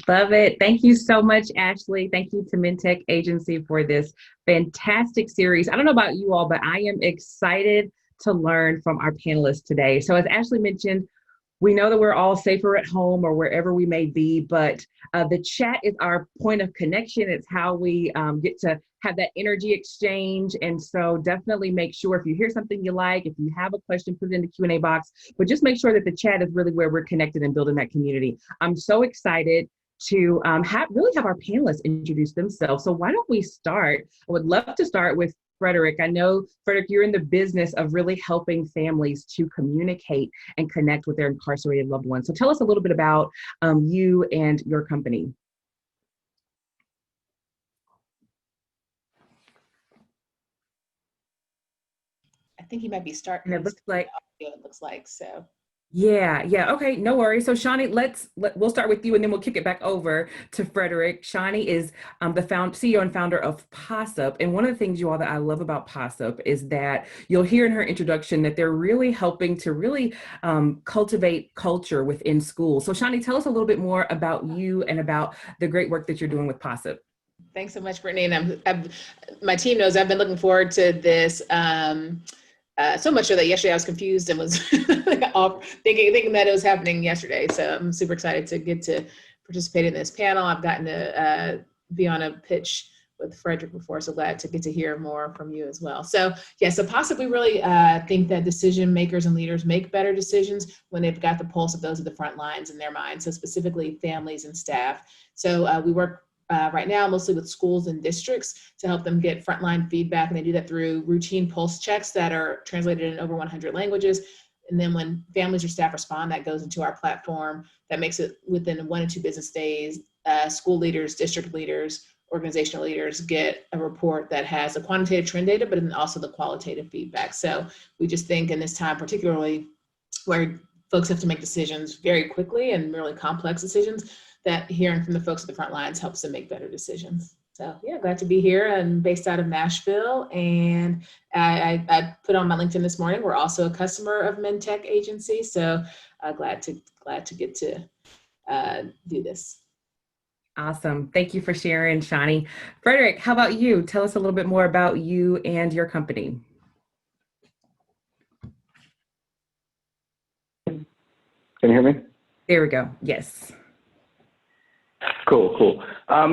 Love it. Thank you so much, Ashley. Thank you to MinTech Agency for this fantastic series. I don't know about you all, but I am excited to learn from our panelists today. So as Ashley mentioned, we know that we're all safer at home or wherever we may be, but the chat is our point of connection. It's how we get to have that energy exchange. And so definitely make sure if you hear something you like, if you have a question, put it in the Q&A box, but just make sure that the chat is really where we're connected and building that community. I'm so excited to have our panelists introduce themselves. So why don't we start? I would love to start with Frederick. I know, Frederick, you're in the business of really helping families to communicate and connect with their incarcerated loved ones. So tell us a little bit about you and your company. I think he might be starting. And it looks like, audio, it looks like so. Yeah. Okay, no worries. So Shawnee, we'll start with you and then we'll kick it back over to Frederick. Shawnee is the CEO and founder of POSSUP. And one of the things, you all, that I love about POSSUP is that you'll hear in her introduction that they're really helping to really cultivate culture within schools. So Shawnee, tell us a little bit more about you and about the great work that you're doing with POSSUP. Thanks so much, Brittany. And my team knows I've been looking forward to this. So much so that yesterday I was confused and was thinking that it was happening yesterday. So I'm super excited to get to participate in this panel. I've gotten to be on a pitch with Frederick before, so glad to get to hear more from you as well. So yeah, so possibly really think that decision makers and leaders make better decisions when they've got the pulse of those at the front lines in their minds. So specifically families and staff. So we work right now mostly with schools and districts to help them get frontline feedback, and they do that through routine pulse checks that are translated in over 100 languages. And then when families or staff respond, that goes into our platform that makes it within 1 to 2 business days. School leaders, district leaders, organizational leaders get a report that has the quantitative trend data, but then also the qualitative feedback. So we just think in this time, particularly where folks have to make decisions very quickly and really complex decisions, that hearing from the folks at the front lines helps them make better decisions. So yeah, glad to be here and based out of Nashville. And I put on my LinkedIn this morning, we're also a customer of MinTech Agency. So glad to get to do this. Awesome. Thank you for sharing, Shawnee. Frederick, how about you? Tell us a little bit more about you and your company. Can you hear me? There we go. Yes. Cool. I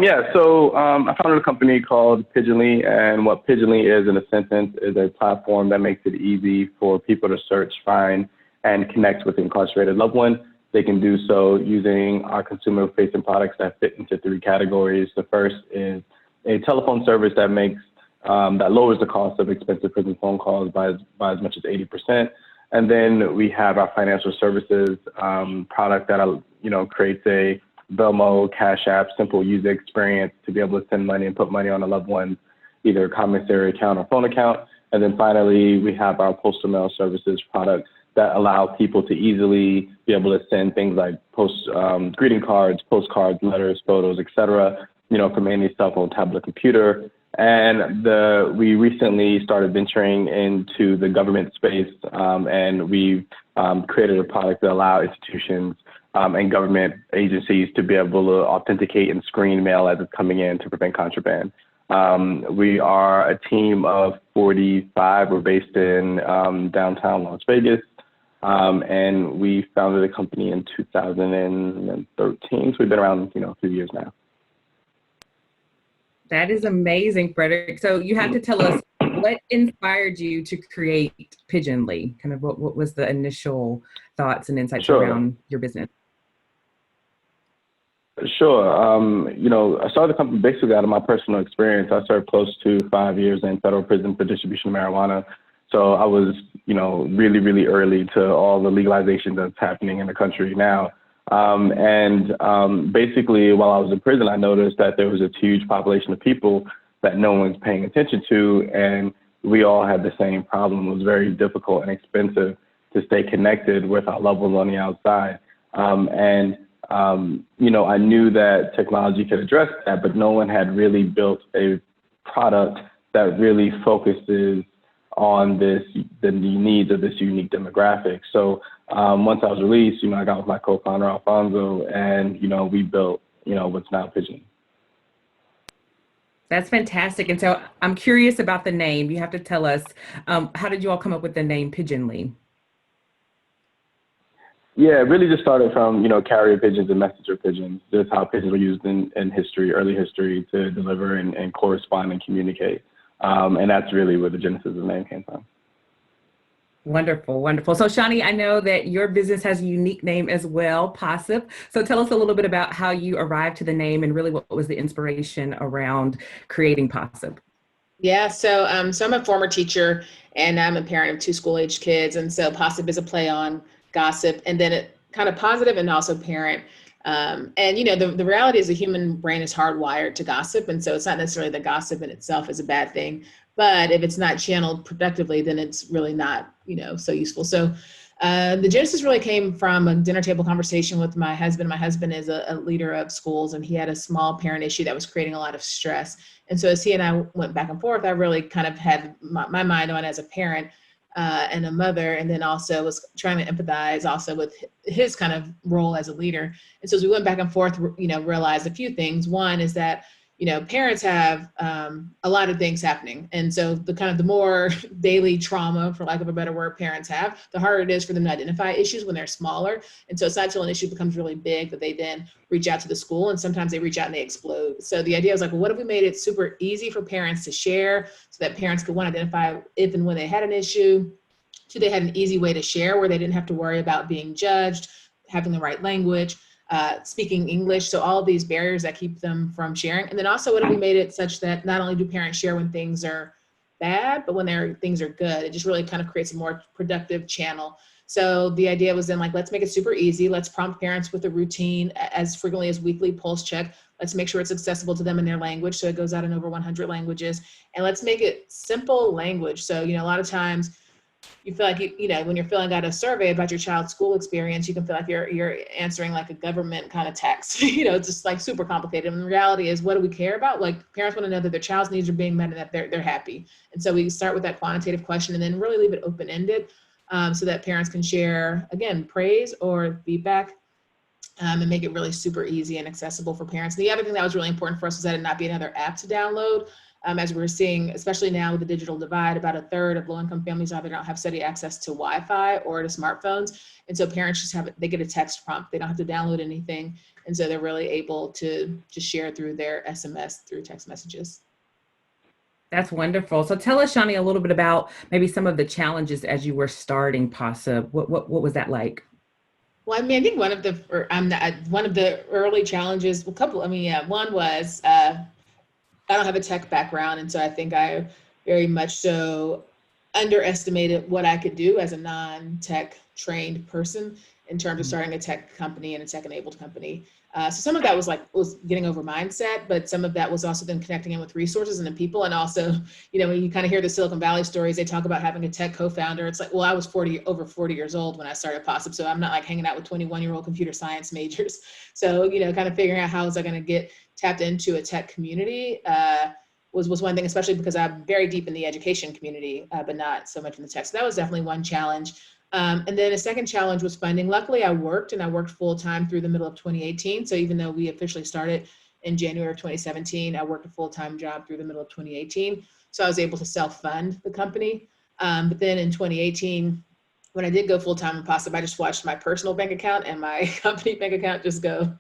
founded a company called Pigeonly, and what Pigeonly is in a sentence is a platform that makes it easy for people to search, find, and connect with incarcerated loved ones. They can do so using our consumer-facing products that fit into 3 categories. The first is a telephone service that lowers the cost of expensive prison phone calls by as much as 80%. And then we have our financial services product that creates a Venmo, Cash App, simple user experience to be able to send money and put money on a loved one's either commissary account or phone account. And then finally, we have our postal mail services product that allow people to easily be able to send things like greeting cards, postcards, letters, photos, etc., from any cell phone, tablet, computer. And we recently started venturing into the government space, and we've created a product that allows institutions and government agencies to be able to authenticate and screen mail as it's coming in to prevent contraband. We are a team of 45. We're based in downtown Las Vegas, and we founded a company in 2013. So we've been around, a few years now. That is amazing, Frederick. So you have to tell us what inspired you to create Pigeonly? Kind of what was the initial thoughts and insights around your business? Sure. I started the company basically out of my personal experience. I served close to 5 years in federal prison for distribution of marijuana. So I was, really, really early to all the legalization that's happening in the country now. Basically, while I was in prison, I noticed that there was a huge population of people that no one's paying attention to, and we all had the same problem. It was very difficult and expensive to stay connected with our loved ones on the outside. I knew that technology could address that, but no one had really built a product that really focuses on the needs of this unique demographic. So once I was released, I got with my co-founder Alfonso, and we built what's now Pigeonly. That's fantastic. And so I'm curious about the name. You have to tell us, how did you all come up with the name Pigeonly? Yeah, it really just started from, carrier pigeons and messenger pigeons, just how pigeons were used in history, early history, to deliver and correspond and communicate. And that's really where the genesis of the name came from. Wonderful, wonderful. So Shani, I know that your business has a unique name as well, Possip. So tell us a little bit about how you arrived to the name and really what was the inspiration around creating Possip. Yeah, so I'm a former teacher and I'm a parent of two school-aged kids. And so Possip is a play on gossip, and then it kind of positive and also parent. And the reality is the human brain is hardwired to gossip. And so it's not necessarily that gossip in itself is a bad thing, but if it's not channeled productively, then it's really not, so useful. So the genesis really came from a dinner table conversation with my husband. My husband is a leader of schools, and he had a small parent issue that was creating a lot of stress. And so as he and I went back and forth, I really kind of had my mind on as a parent and a mother, and then also was trying to empathize also with his kind of role as a leader. And so as we went back and forth, realized a few things. One is that parents have a lot of things happening. And so the more daily trauma, for lack of a better word, parents have, the harder it is for them to identify issues when they're smaller. And so it's not until an issue becomes really big that they then reach out to the school, and sometimes they reach out and they explode. So the idea was like, well, what if we made it super easy for parents to share so that parents could, one, identify if and when they had an issue, two, they had an easy way to share where they didn't have to worry about being judged, having the right language, speaking English. So all of these barriers that keep them from sharing. And then also, what if we made it such that not only do parents share when things are bad, but when things are good? It just really kind of creates a more productive channel. So the idea was then like, let's make it super easy. Let's prompt parents with a routine as frequently as weekly pulse check. Let's make sure it's accessible to them in their language. So it goes out in over 100 languages. And let's make it simple language. So, a lot of times you feel like, when you're filling out a survey about your child's school experience, you can feel like you're answering like a government kind of text. It's just like super complicated. And the reality is, what do we care about? Like, parents want to know that their child's needs are being met and that they're happy. And so we start with that quantitative question and then really leave it open-ended so that parents can share, again, praise or feedback and make it really super easy and accessible for parents. And the other thing that was really important for us was that it not be another app to download. As we're seeing, especially now with the digital divide, about a third of low-income families either don't have steady access to Wi-Fi or to smartphones. And so parents just they get a text prompt. They don't have to download anything. And so they're really able to share through their SMS, through text messages. That's wonderful. So tell us, Shani, a little bit about maybe some of the challenges as you were starting Possip. What was that like? Well, I think one of the early challenges, one was, I don't have a tech background, and so I think I very much so underestimated what I could do as a non-tech trained person in terms of starting a tech company and a tech-enabled company. So some of that was getting over mindset, but some of that was also then connecting in with resources and the people. And also, when you kind of hear the Silicon Valley stories, they talk about having a tech co-founder. It's like, well, I was over 40 years old when I started Possip, so I'm not like hanging out with 21-year-old computer science majors. So, kind of figuring out how was I going to get tapped into a tech community was one thing, especially because I'm very deep in the education community, but not so much in the tech. So that was definitely one challenge. And then a second challenge was funding. Luckily, I worked full time through the middle of 2018. So even though we officially started in January of 2017, I worked a full-time job through the middle of 2018. So I was able to self-fund the company. But then in 2018, when I did go full-time in Possip, I just watched my personal bank account and my company bank account just go,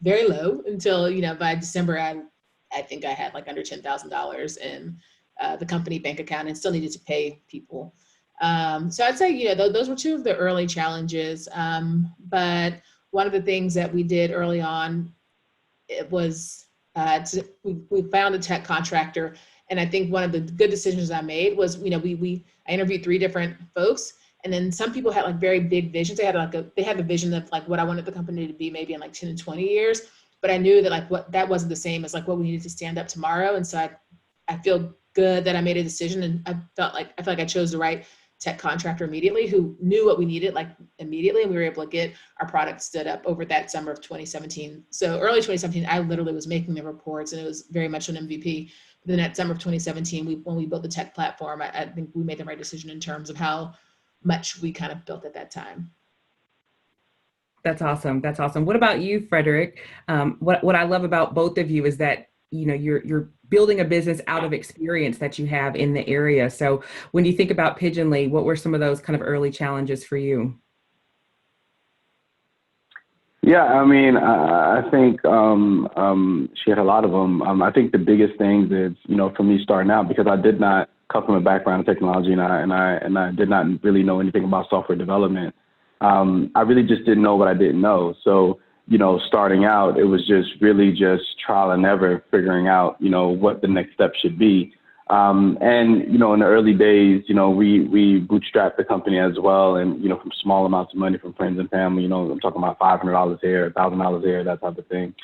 very low until, by December, I think I had like under $10,000 in the company bank account and still needed to pay people. So I'd say, those were two of the early challenges. But one of the things that we did early on, it was we found a tech contractor. And I think one of the good decisions I made was, I interviewed 3 different folks, and then some people had like very big visions. They had the vision of like what I wanted the company to be maybe in like 10 and 20 years. But I knew that like that wasn't the same as like what we needed to stand up tomorrow. And so I feel good that I made a decision, and I felt like I chose the right tech contractor immediately who knew what we needed like immediately, and we were able to get our product stood up over that summer of 2017. So early 2017, I literally was making the reports, and it was very much an MVP. But then that summer of 2017, when we built the tech platform, I think we made the right decision in terms of how much we kind of built at that time. That's awesome. That's awesome. What about you, Frederick? What I love about both of you is that you're building a business out of experience that you have in the area. So when you think about Pigeonly, what were some of those kind of early challenges for you? Yeah, I mean, I think she had a lot of them. I think the biggest things is, for me starting out, because I did not come from a background in technology, and I did not really know anything about software development. I really just didn't know what I didn't know. So, starting out, it was just really just trial and error, figuring out, what the next step should be. And, in the early days, we bootstrapped the company as well. And, from small amounts of money from friends and family, I'm talking about $500 here, $1,000 here, that type of thing.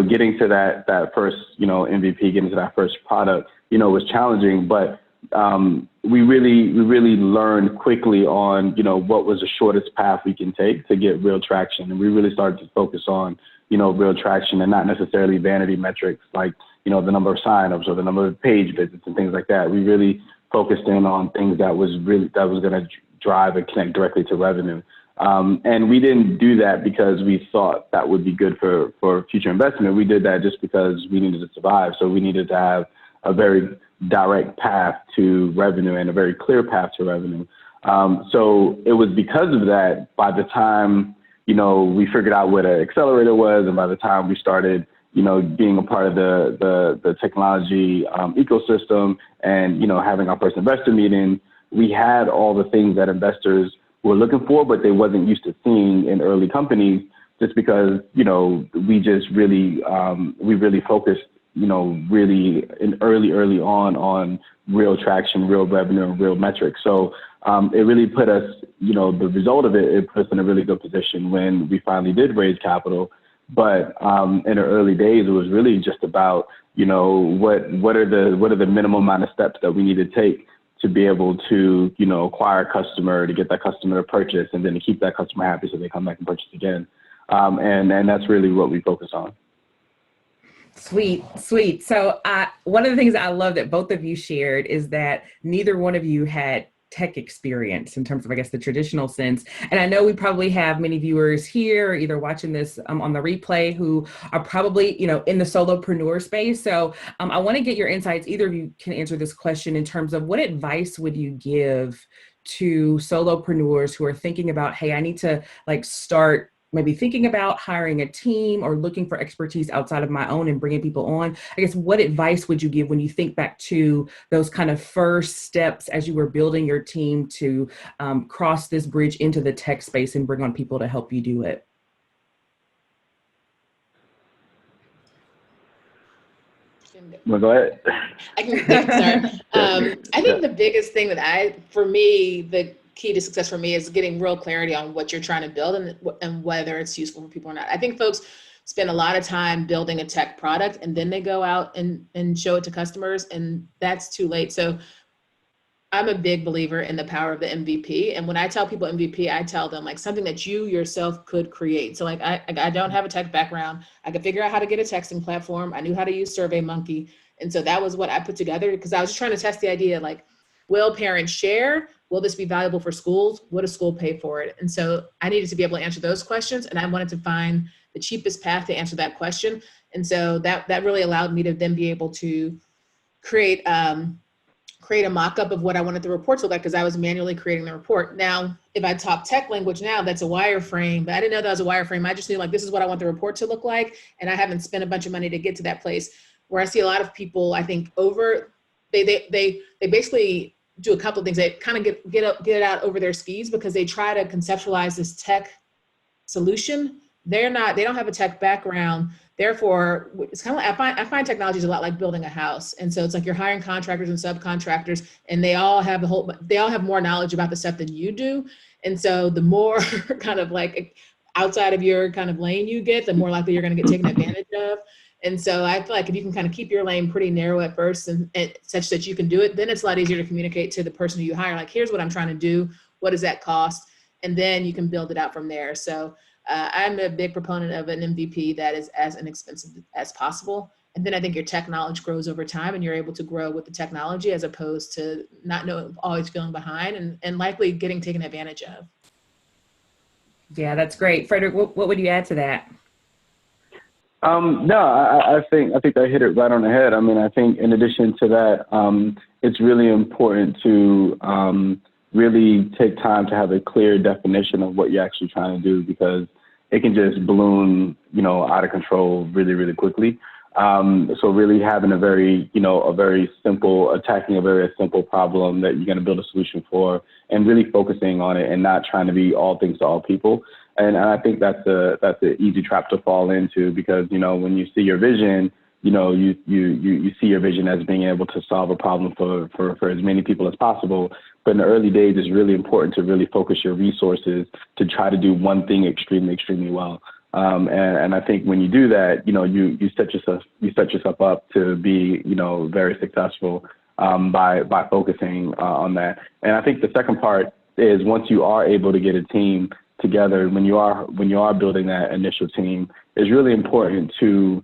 Getting to that first, MVP, getting to that first product, was challenging, but we really learned quickly on, what was the shortest path we can take to get real traction. And we really started to focus on, real traction and not necessarily vanity metrics like, the number of signups or the number of page visits and things like that. We really focused in on things that was going to drive and connect directly to revenue. And we didn't do that because we thought that would be good for future investment. We did that just because we needed to survive. So we needed to have a very direct path to revenue and a very clear path to revenue. So it was because of that, by the time, we figured out what an accelerator was, and by the time we started, being a part of the technology ecosystem and, having our first investor meeting, we had all the things that investors were looking for, but they wasn't used to seeing in early companies, just because, we just really, we really focused, really in early on real traction, real revenue, and real metrics. So it really put us, the result of it put us in a really good position when we finally did raise capital. But in the early days, it was really just about, what are the minimum amount of steps that we need to take to be able to, acquire a customer, to get that customer to purchase, and then to keep that customer happy so they come back and purchase again. And that's really what we focus on. Sweet, sweet. So one of the things I love that both of you shared is that neither one of you had tech experience in terms of, I guess, the traditional sense. And I know we probably have many viewers here, either watching this on the replay, who are probably, in the solopreneur space. So I want to get your insights. Either of you can answer this question in terms of what advice would you give to solopreneurs who are thinking about, hey, I need to start maybe thinking about hiring a team or looking for expertise outside of my own and bringing people on. I guess, what advice would you give when you think back to those kind of first steps as you were building your team to cross this bridge into the tech space and bring on people to help you do it? Well, go ahead. I can start. I think the biggest thing for me, the key to success for me is getting real clarity on what you're trying to build and whether it's useful for people or not. I think folks spend a lot of time building a tech product and then they go out and show it to customers, and that's too late. So I'm a big believer in the power of the MVP. And when I tell people MVP, I tell them something that you yourself could create. So I don't have a tech background. I could figure out how to get a texting platform. I knew how to use SurveyMonkey. And so that was what I put together, because I was just trying to test the idea, will parents share? Will this be valuable for schools? What does school pay for it? And so I needed to be able to answer those questions, and I wanted to find the cheapest path to answer that question. And so that really allowed me to then be able to create a mock-up of what I wanted the report to look like, because I was manually creating the report. Now, if I talk tech language now, that's a wireframe, but I didn't know that was a wireframe. I just knew this is what I want the report to look like, and I haven't spent a bunch of money to get to that place. Where I see a lot of people, I think, they basically do a couple of things. They kind of get out over their skis because they try to conceptualize this tech solution. They don't have a tech background. Therefore, it's kind of I find technology is a lot like building a house. And so it's you're hiring contractors and subcontractors, and they all have more knowledge about the stuff than you do. And so the more kind of outside of your kind of lane you get, the more likely you're going to get taken advantage of. And so I feel if you can kind of keep your lane pretty narrow at first and such that you can do it, then it's a lot easier to communicate to the person who you hire, here's what I'm trying to do. What does that cost? And then you can build it out from there. So I'm a big proponent of an MVP that is as inexpensive as possible. And then I think your tech knowledge grows over time, and you're able to grow with the technology as opposed to not knowing, always feeling behind and likely getting taken advantage of. Yeah, that's great. Frederick, what would you add to that? No, I think that hit it right on the head. I mean, I think in addition to that, it's really important to really take time to have a clear definition of what you're actually trying to do, because it can just balloon, out of control really, really quickly. So really having attacking a very simple problem that you're going to build a solution for, and really focusing on it and not trying to be all things to all people. And I think that's an easy trap to fall into, because, when you see your vision, you see your vision as being able to solve a problem for as many people as possible. But in the early days, it's really important to really focus your resources to try to do one thing extremely, extremely well. And I think when you do that, you set yourself up to be, very successful by focusing on that. And I think the second part is, once you are able to get a team together, when you are building that initial team, it's really important to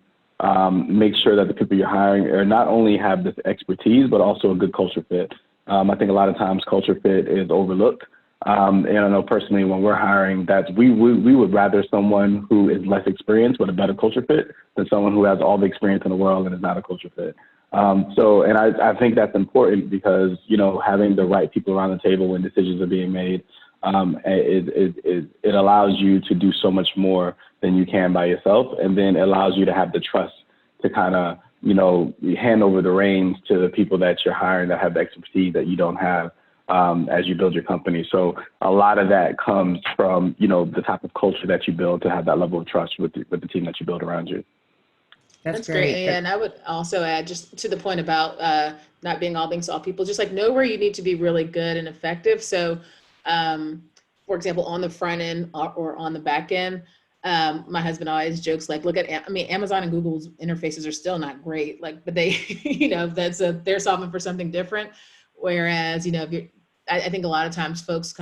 make sure that the people you're hiring are not only have this expertise, but also a good culture fit. I think a lot of times culture fit is overlooked. And I know personally, when we're hiring, we would rather someone who is less experienced with a better culture fit than someone who has all the experience in the world and is not a culture fit. And I think that's important, because, having the right people around the table when decisions are being made, it allows you to do so much more than you can by yourself. And then it allows you to have the trust to kind of, hand over the reins to the people that you're hiring that have the expertise that you don't have, as you build your company. So a lot of that comes from, the type of culture that you build to have that level of trust with the team that you build around you. That's great. And I would also add, just to the point about not being all things to all people, just like know where you need to be really good and effective. So, for example, on the front end or on the back end, my husband always jokes, like, look at, Amazon and Google's interfaces are still not great. Like, but they, they're solving for something different. Whereas, I think a lot of times folks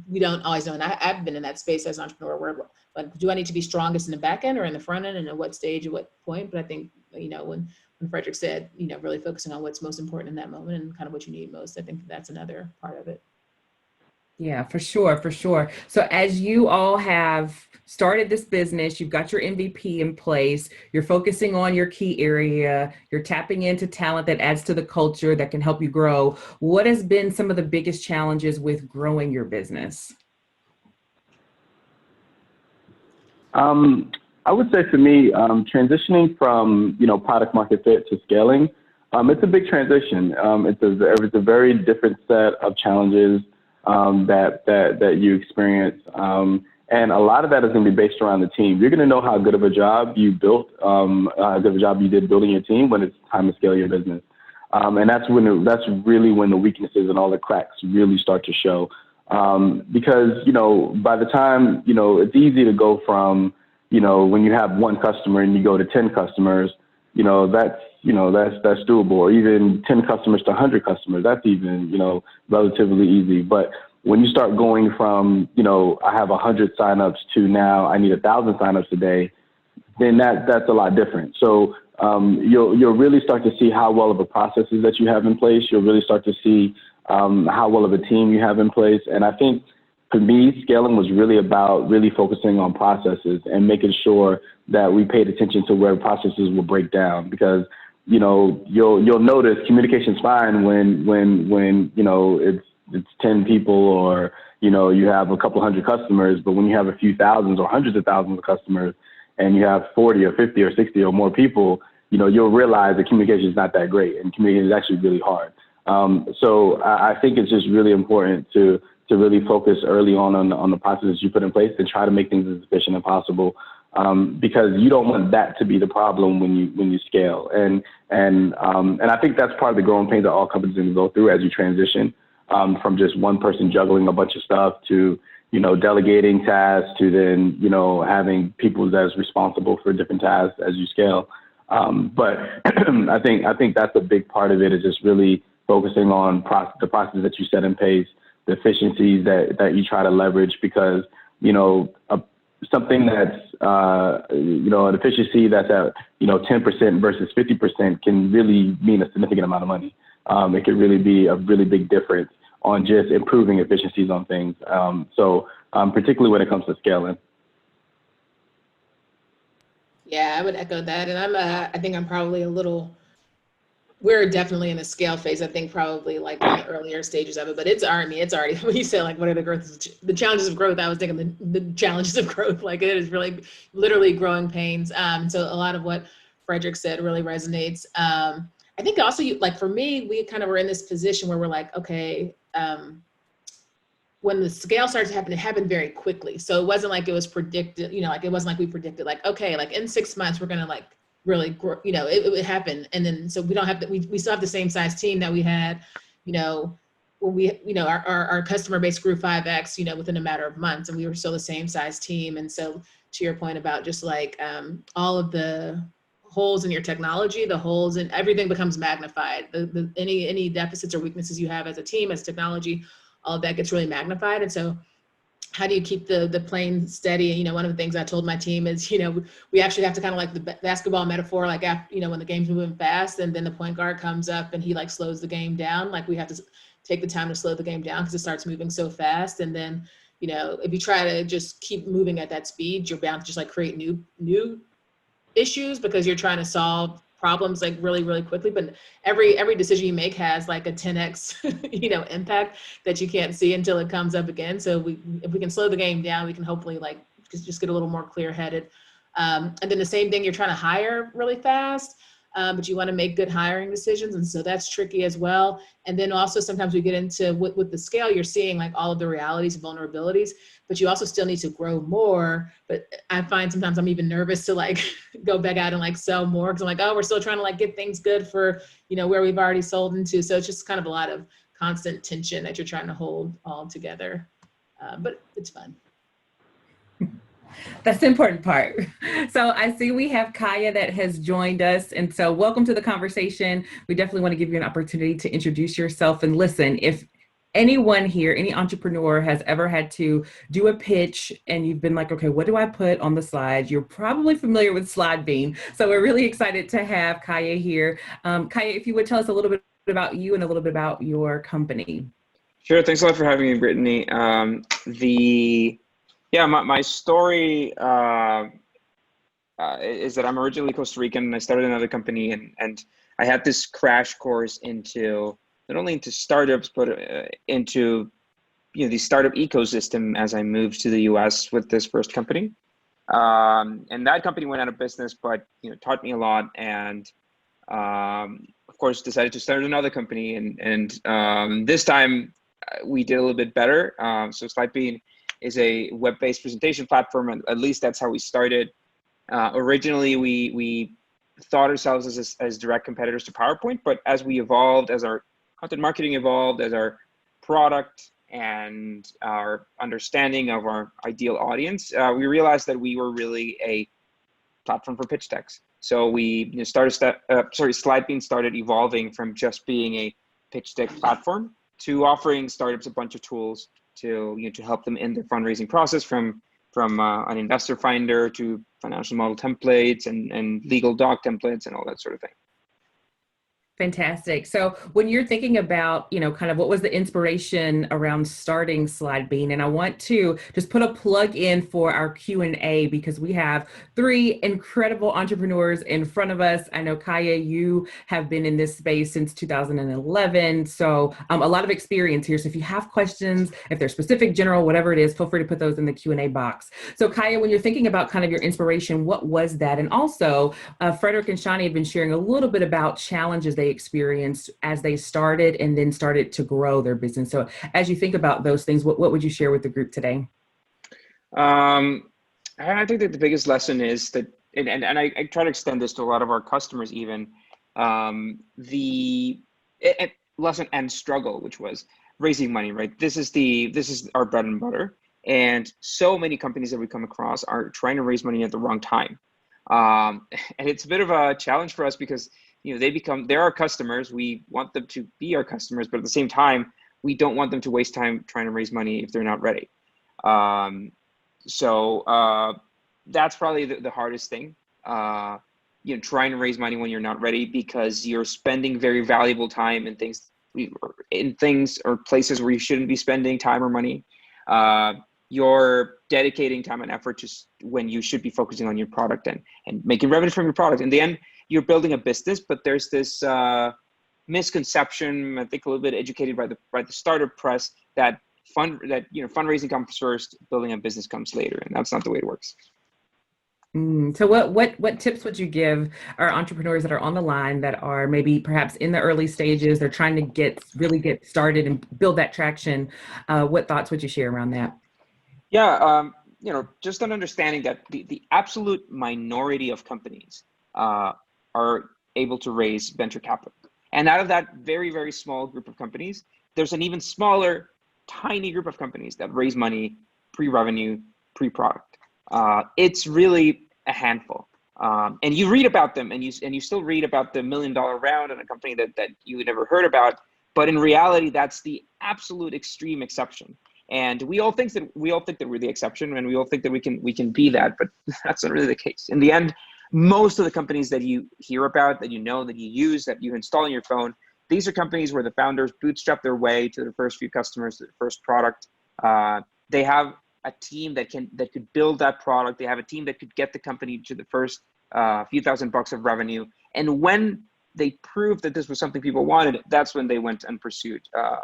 we don't always know. And I've been in that space as an entrepreneur where, like, do I need to be strongest in the back end or in the front end, and at what stage, at what point? But I think, when Frederick said, really focusing on what's most important in that moment and kind of what you need most, I think that's another part of it. Yeah, for sure, for sure. So as you all have started this business, you've got your MVP in place, you're focusing on your key area, you're tapping into talent that adds to the culture that can help you grow. What has been some of the biggest challenges with growing your business? I would say for me, transitioning from, product market fit to scaling, it's a big transition. It's a very different set of challenges that you experience. And a lot of that is going to be based around the team. You're going to know how good of a job you built, how good of a job you did building your team when it's time to scale your business. And that's really when the weaknesses and all the cracks really start to show. Because, by the time, it's easy to go from, when you have one customer and you go to 10 customers, that's doable. Or even 10 customers to 100 customers, that's even, relatively easy. But when you start going from, I have 100 signups to now I need 1,000 signups a day, then that's a lot different. So you'll really start to see how well of a processes that you have in place. You'll really start to see how well of a team you have in place. And I think for me, scaling was really about really focusing on processes and making sure that we paid attention to where processes will break down. Because, you'll notice communication's fine when it's 10 people or, you have a couple hundred customers. But when you have a few thousands or hundreds of thousands of customers and you have 40 or 50 or 60 or more people, you'll realize that communication is not that great, and communication is actually really hard. So I think it's just really important to really focus early on the processes you put in place and try to make things as efficient as possible, because you don't want that to be the problem when you scale. And I think that's part of the growing pains that all companies are going to go through as you transition from just one person juggling a bunch of stuff to delegating tasks to then having people that's responsible for different tasks as you scale. But I think that's a big part of it, is just really focusing on the processes that you set in place, the efficiencies that you try to leverage, because, something that's, an efficiency that's at, 10% versus 50% can really mean a significant amount of money. It could really be a really big difference on just improving efficiencies on things. So particularly when it comes to scaling. Yeah, I would echo that. And I think I'm probably we're definitely in a scale phase. I think probably like in the earlier stages of it, but it's already, when you say like, what are the challenges of growth? I was thinking the challenges of growth, like it is really literally growing pains. So a lot of what Frederick said really resonates. I think also like for me, we kind of were in this position where we're like, okay, when the scale started to happen, it happened very quickly. So it wasn't like it was predicted, like it wasn't like we predicted like, okay, like in 6 months, we're going to like really grow, it would happen. And then, so we don't have we still have the same size team that we had, when we, our customer base grew 5x, within a matter of months, and we were still the same size team. And so to your point about just like all of the holes in your technology, the holes in everything becomes magnified. Any deficits or weaknesses you have as a team, as technology, all of that gets really magnified. And so how do you keep the plane steady? One of the things I told my team is, we actually have to kind of like the basketball metaphor, like after, when the game's moving fast and then the point guard comes up and he like slows the game down, like we have to take the time to slow the game down because it starts moving so fast. And then, if you try to just keep moving at that speed, you're bound to just like create new issues because you're trying to solve problems like really, really quickly. But every decision you make has like a 10x, impact that you can't see until it comes up again. So if we can slow the game down, we can hopefully like just get a little more clear headed. And then the same thing, you're trying to hire really fast, but you want to make good hiring decisions. And so that's tricky as well. And then also sometimes we get into with the scale, you're seeing like all of the realities and vulnerabilities, but you also still need to grow more. But I find sometimes I'm even nervous to like go back out and like sell more because I'm like, oh, we're still trying to like get things good for, where we've already sold into. So it's just kind of a lot of constant tension that you're trying to hold all together. But it's fun. That's the important part. So I see we have Kaya that has joined us. And so welcome to the conversation. We definitely want to give you an opportunity to introduce yourself. And listen, if anyone here, any entrepreneur has ever had to do a pitch and you've been like, okay, what do I put on the slides? You're probably familiar with Slide Bean. So we're really excited to have Kaya here. Kaya, if you would tell us a little bit about you and a little bit about your company. Sure. Thanks a lot for having me, Brittany. My story is that I'm originally Costa Rican and I started another company and I had this crash course into not only into startups, but into the startup ecosystem as I moved to the US with this first company. And that company went out of business, but taught me a lot and of course decided to start another company and this time we did a little bit better. So SlideBean is a web-based presentation platform, and at least that's how we started. Originally, we thought ourselves as direct competitors to PowerPoint, but as we evolved, as our content marketing evolved, as our product and our understanding of our ideal audience, we realized that we were really a platform for pitch decks. So we SlideBean started evolving from just being a pitch deck platform to offering startups a bunch of tools to help them in their fundraising process, from an investor finder to financial model templates and legal doc templates and all that sort of thing. Fantastic. So when you're thinking about, kind of what was the inspiration around starting SlideBean, and I want to just put a plug in for our Q&A because we have 3 incredible entrepreneurs in front of us. I know, Kaya, you have been in this space since 2011. So a lot of experience here. So if you have questions, if they're specific, general, whatever it is, feel free to put those in the Q&A box. So Kaya, when you're thinking about kind of your inspiration, what was that? And also, Frederick and Shani have been sharing a little bit about challenges they experienced as they started and then started to grow their business. So as you think about those things, what would you share with the group today? I think that the biggest lesson is that, and I try to extend this to a lot of our customers even, the lesson and struggle, which was raising money, right? This is our bread and butter. And so many companies that we come across are trying to raise money at the wrong time. And it's a bit of a challenge for us because they're our customers. We want them to be our customers, but at the same time, we don't want them to waste time trying to raise money if they're not ready. So that's probably the hardest thing. Trying to raise money when you're not ready because you're spending very valuable time in things or places where you shouldn't be spending time or money. you're dedicating time and effort to when you should be focusing on your product and making revenue from your product. In the end, you're building a business, but there's this misconception, I think a little bit educated by the startup press, that fundraising comes first, building a business comes later, and that's not the way it works. So what tips would you give our entrepreneurs that are on the line that are maybe perhaps in the early stages, they're trying to really get started and build that traction? What thoughts would you share around that? Yeah, just an understanding that the absolute minority of companies are able to raise venture capital. And out of that very, very small group of companies, there's an even smaller, tiny group of companies that raise money pre-revenue, pre-product. It's really a handful. And you read about them, and you still read about the $1 million round and a company that you had never heard about. But in reality, that's the absolute extreme exception. And we all think that we're the exception, and we all think that we can be that, but that's not really the case. In the end, most of the companies that you hear about, that you know, that you use, that you install on your phone, these are companies where the founders bootstrap their way to their first few customers, to their first product. They have a team that could build that product. They have a team that could get the company to the first few $1,000s of revenue. And when they proved that this was something people wanted, that's when they went and pursued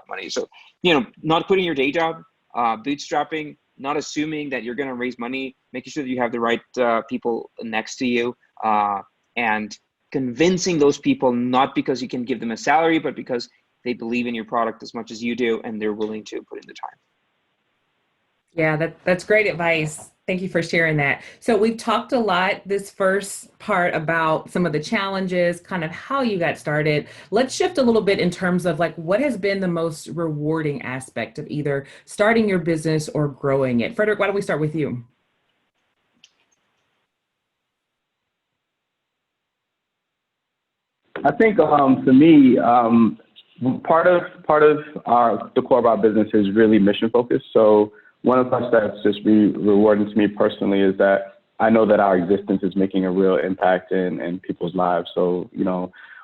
money. So, not quitting your day job, bootstrapping, not assuming that you're going to raise money, making sure that you have the right people next to you, and convincing those people, not because you can give them a salary, but because they believe in your product as much as you do, and they're willing to put in the time. Yeah, that's great advice. Thank you for sharing that. So we've talked a lot this first part about some of the challenges, kind of how you got started. Let's shift a little bit in terms of what has been the most rewarding aspect of either starting your business or growing it. Frederick, why don't we start with you? I think for me, part of the core of our business is really mission focused. So one of the things that's just rewarding to me personally is that I know that our existence is making a real impact in people's lives. So,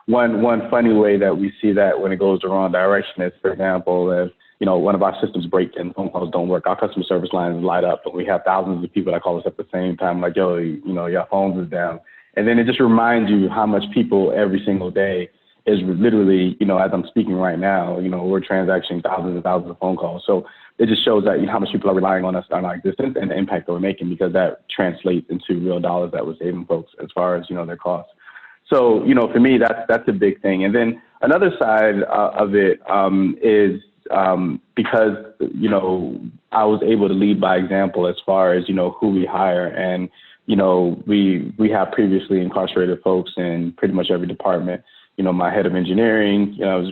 one funny way that we see that when it goes the wrong direction is, for example, if, one of our systems break and phone calls don't work, our customer service lines light up, but we have thousands of people that call us at the same time, like, yo, your phones is down. And then it just reminds you how much people every single day is literally, as I'm speaking right now, we're transacting thousands and thousands of phone calls. So it just shows that how much people are relying on us, on our existence, and the impact that we're making, because that translates into real dollars that we're saving folks as far as, their costs. So, for me, that's a big thing. And then another side of it is because, I was able to lead by example as far as, who we hire. And, we have previously incarcerated folks in pretty much every department. My head of engineering, was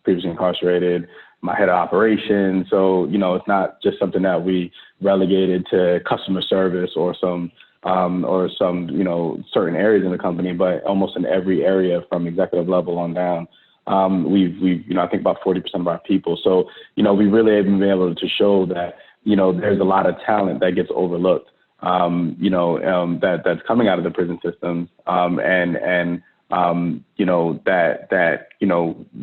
previously incarcerated. My head of operations. So, it's not just something that we relegated to customer service or some certain areas in the company, but almost in every area from executive level on down. We've I think about 40% of our people. So, we really have been able to show that, there's a lot of talent that gets overlooked, that's coming out of the prison systems, that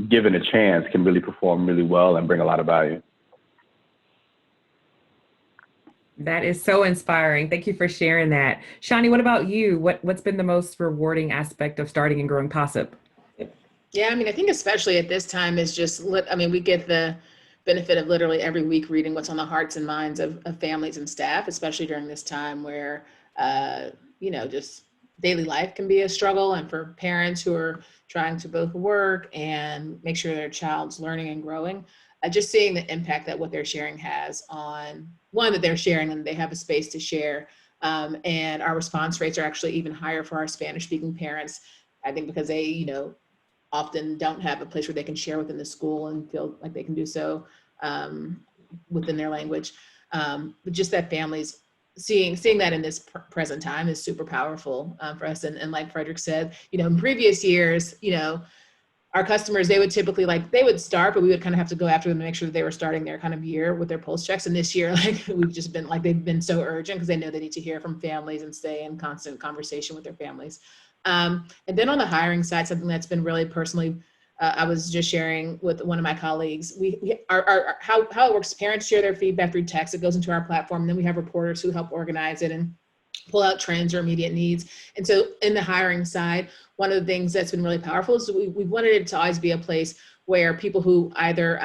given a chance can really perform really well and bring a lot of value. That is so inspiring. Thank you for sharing that. Shani, what about you? What's been the most rewarding aspect of starting and growing Possip? Yeah, I think especially at this time is just, we get the benefit of literally every week reading what's on the hearts and minds of families and staff, especially during this time where, just daily life can be a struggle, and for parents who are trying to both work and make sure their child's learning and growing, just seeing the impact that what they're sharing has on that they're sharing and they have a space to share. And our response rates are actually even higher for our Spanish speaking parents, I think, because they, often don't have a place where they can share within the school and feel like they can do so within their language. But just that families seeing that in this present time is super powerful for us. And like Frederick said, in previous years, our customers, they would typically they would start, but we would kind of have to go after them to make sure that they were starting their kind of year with their pulse checks. And this year, we've just been they've been so urgent because they know they need to hear from families and stay in constant conversation with their families. And then on the hiring side, something that's been really personally I was just sharing with one of my colleagues, how it works, parents share their feedback through text. It goes into our platform, and then we have reporters who help organize it and pull out trends or immediate needs. And so in the hiring side, one of the things that's been really powerful is we wanted it to always be a place where people who either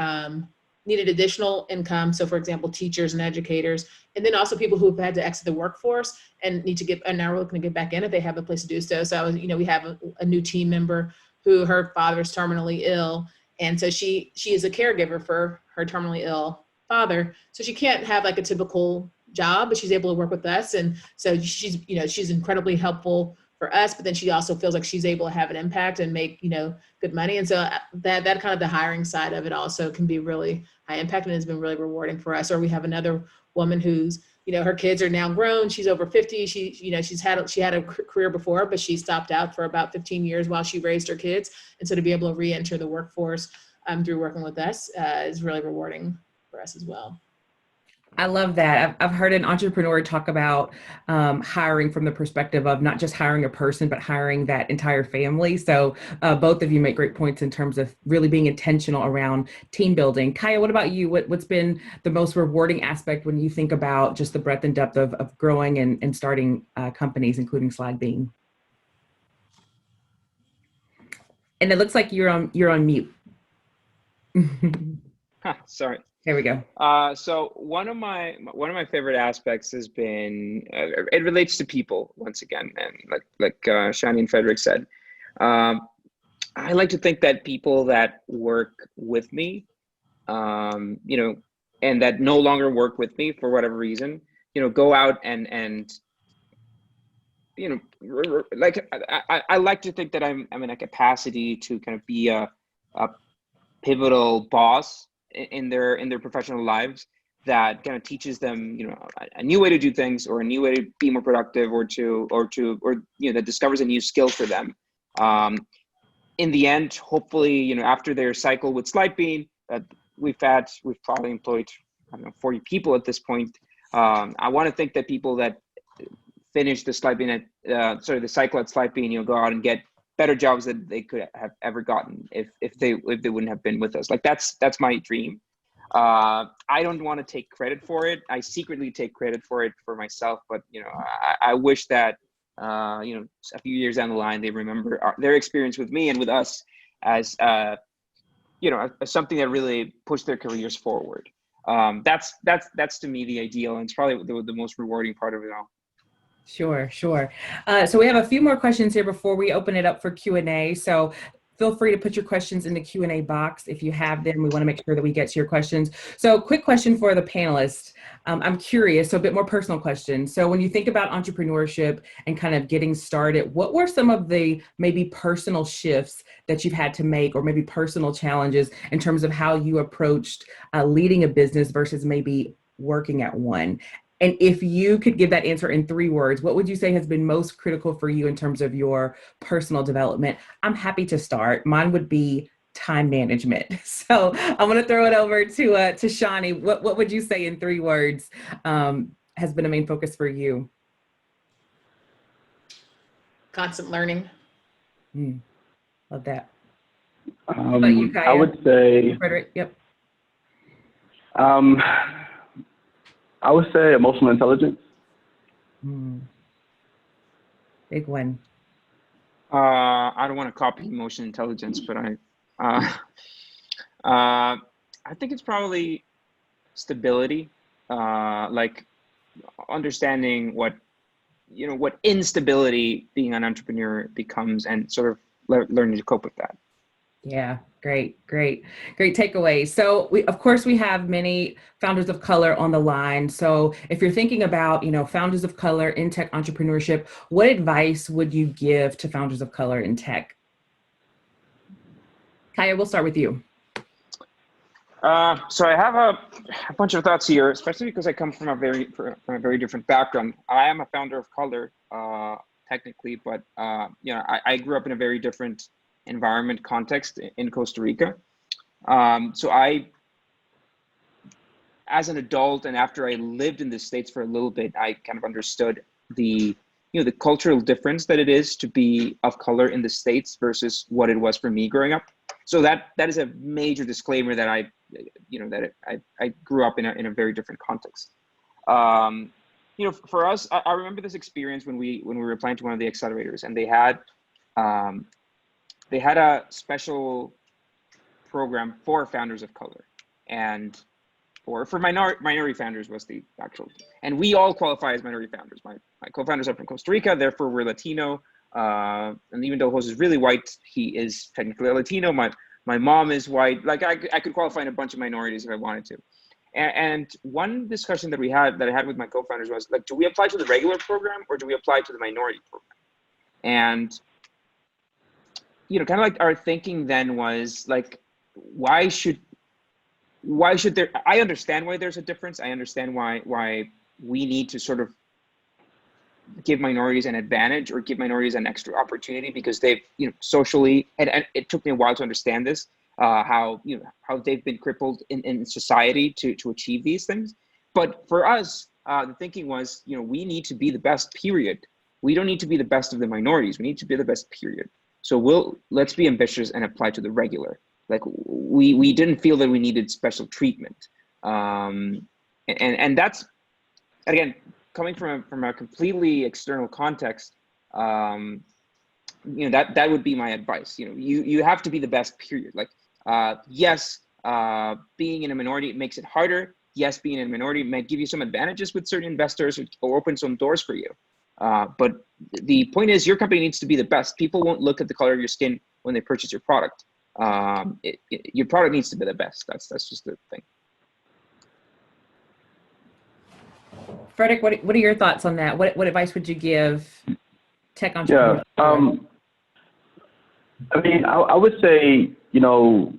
needed additional income, so for example, teachers and educators, and then also people who've had to exit the workforce and need to get, and now we're looking to get back in if they have a place to do so. So I was, we have a new team member who her father is terminally ill. And so she is a caregiver for her terminally ill father. So she can't have like a typical job, but she's able to work with us. And so she's incredibly helpful for us, but then she also feels like she's able to have an impact and make, good money. And so that kind of the hiring side of it also can be really high impact and has been really rewarding for us. Or we have another woman who's, her kids are now grown. She's over 50. She had a career before, but she stopped out for about 15 years while she raised her kids. And so to be able to re-enter the workforce through working with us is really rewarding for us as well. I love that. I've heard an entrepreneur talk about hiring from the perspective of not just hiring a person, but hiring that entire family. So both of you make great points in terms of really being intentional around team building. Kaya, what about you? What's been the most rewarding aspect when you think about just the breadth and depth of growing and starting companies, including Slide Bean? And it looks like you're on mute. Sorry. There we go. So one of my favorite aspects has been it relates to people once again, and like Shani and Frederick said, I like to think that people that work with me, and that no longer work with me for whatever reason, go out and like I like to think that I'm in a capacity to kind of be a pivotal boss in their professional lives that kind of teaches them, a new way to do things or a new way to be more productive or that discovers a new skill for them. In the end, hopefully, after their cycle with Slide Bean, we've probably employed, 40 people at this point. I want to think that people that finish the Slide Bean the cycle at Slide Bean, go out and get better jobs than they could have ever gotten if they wouldn't have been with us. Like that's my dream. I don't want to take credit for it. I secretly take credit for it for myself, but I wish that a few years down the line they remember their experience with me and with us as as something that really pushed their careers forward. That's to me the ideal, and it's probably the most rewarding part of it all. Sure. So we have a few more questions here before we open it up for Q&A. So feel free to put your questions in the Q&A box if you have them. We want to make sure that we get to your questions. So quick question for the panelists. I'm curious, so a bit more personal question. So when you think about entrepreneurship and kind of getting started, what were some of the maybe personal shifts that you've had to make, or maybe personal challenges in terms of how you approached leading a business versus maybe working at one? And if you could give that answer in 3 words, what would you say has been most critical for you in terms of your personal development? I'm happy to start. Mine would be time management. So I'm going to throw it over to Shani. What would you say in 3 words has been a main focus for you? Constant learning. Love that. How about you, Kaya? I would say, Frederick, yep. I would say emotional intelligence. Big one. I don't want to copy emotional intelligence, but I think it's probably stability, like understanding what instability being an entrepreneur becomes, and sort of learning to cope with that. Yeah, great takeaway. So of course we have many founders of color on the line. So if you're thinking about, founders of color in tech entrepreneurship, what advice would you give to founders of color in tech? Kaya, we'll start with you. So I have a bunch of thoughts here, especially because I come from a very different background. I am a founder of color, technically, but I grew up in a very different environment context in Costa Rica. So as an adult, and after I lived in the States for a little bit, I kind of understood the cultural difference that it is to be of color in the States versus what it was for me growing up. So that is a major disclaimer that I grew up in a very different context. For us, I remember this experience when we were applying to one of the accelerators, and they had a special program for founders of color, or for minority founders was the actual, and we all qualify as minority founders. My co-founders are from Costa Rica, therefore we're Latino. And even though Jose is really white, he is technically Latino. My mom is white. Like I could qualify in a bunch of minorities if I wanted to. And one discussion that I had with my co-founders was like, do we apply to the regular program or do we apply to the minority program? And kind of like our thinking then was like, why should there? I understand why there's a difference. I understand why we need to sort of give minorities an advantage or give minorities an extra opportunity, because they've, socially, and it took me a while to understand this, how they've been crippled in society to achieve these things. But for us, the thinking was, we need to be the best, period. We don't need to be the best of the minorities. We need to be the best, period. So let's be ambitious and apply to the regular. Like we didn't feel that we needed special treatment. And that's, again, coming from a completely external context, that would be my advice. You have to be the best, period. Like, yes, being in a minority makes it harder. Yes, being in a minority might give you some advantages with certain investors or open some doors for you. But the point is, your company needs to be the best. People won't look at the color of your skin when they purchase your product. Your product needs to be the best. That's just the thing. Frederick, what are your thoughts on that? What advice would you give tech entrepreneurs? Yeah, I mean, I would say, you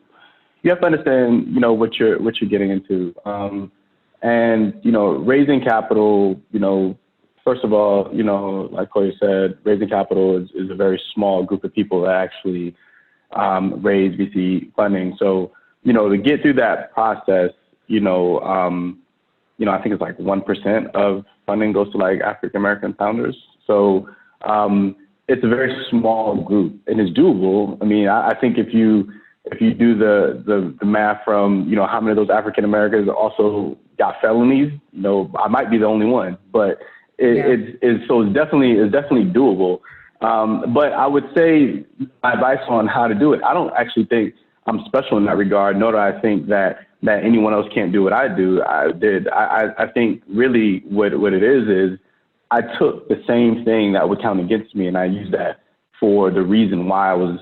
have to understand, what you're getting into, and raising capital. First of all, like Corey said, raising capital is a very small group of people that actually raise VC funding. So, to get through that process, I think it's like 1% of funding goes to like African-American founders. So it's a very small group and it's doable. I mean, I think if you do the math from, how many of those African-Americans also got felonies, I might be the only one, but it's definitely doable. But I would say my advice on how to do it, I don't actually think I'm special in that regard, nor do I think that anyone else can't do what I do. I think really what it is I took the same thing that would count against me and I used that for the reason why I was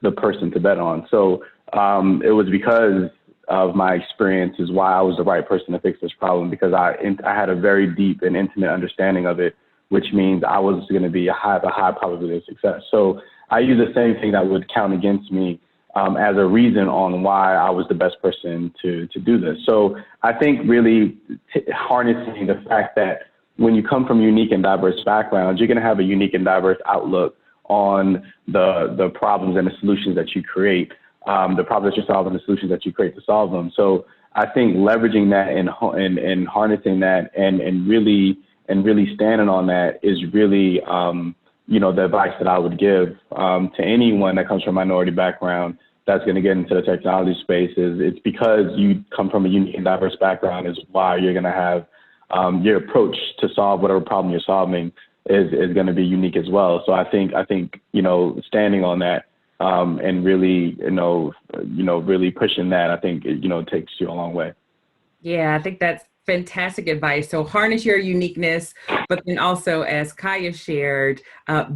the person to bet on. So it was because of my experience is why I was the right person to fix this problem, because I had a very deep and intimate understanding of it, which means I was going to have a high probability of success. So I use the same thing that would count against me as a reason on why I was the best person to do this. So I think really harnessing the fact that when you come from unique and diverse backgrounds, you're going to have a unique and diverse outlook on the problems and the solutions that you create, the problems that you solve and the solutions that you create to solve them. So I think leveraging that and harnessing that and really standing on that is really, the advice that I would give to anyone that comes from a minority background that's going to get into the technology space. It's because you come from a unique and diverse background is why you're going to have your approach to solve whatever problem you're solving is going to be unique as well. So I think standing on that and really really pushing that, I think it takes you a long way. Yeah, I think that's fantastic advice. So harness your uniqueness, but then also, as Kaya shared,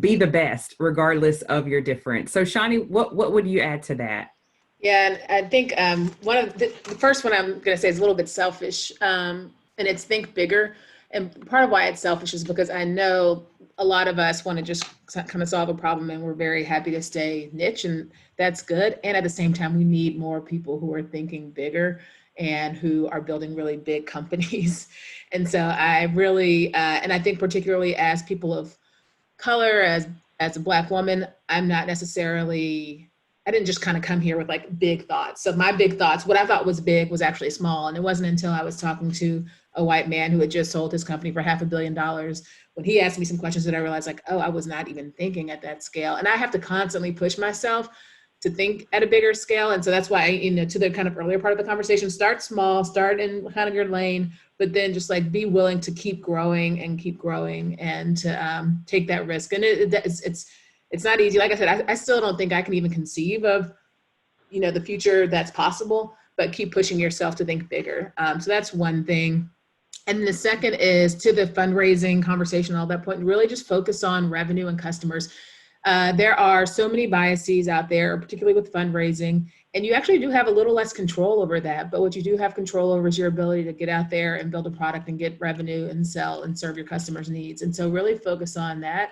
be the best regardless of your difference. So Shani, what would you add to that? Yeah, and I think one of the first one I'm going to say is a little bit selfish, and it's think bigger. And part of why it's selfish is because I know a lot of us want to just kind of solve a problem, and we're very happy to stay niche, and that's good. And at the same time, we need more people who are thinking bigger and who are building really big companies. And so I really, and I think particularly as people of color, as a Black woman, I'm not necessarily, I didn't just kind of come here with like big thoughts. So my big thoughts, what I thought was big was actually small. And it wasn't until I was talking to a white man who had just sold his company for $500 million, when he asked me some questions that I realized like, oh, I was not even thinking at that scale. And I have to constantly push myself to think at a bigger scale. And so that's why, to the kind of earlier part of the conversation, start small, start in kind of your lane, but then just like be willing to keep growing and to take that risk. And it's not easy. Like I said, I still don't think I can even conceive of, the future that's possible, but keep pushing yourself to think bigger. So that's one thing. And the second is to the fundraising conversation, all that point, really just focus on revenue and customers. There are so many biases out there, particularly with fundraising, and you actually do have a little less control over that. But what you do have control over is your ability to get out there and build a product and get revenue and sell and serve your customers' needs. And so really focus on that,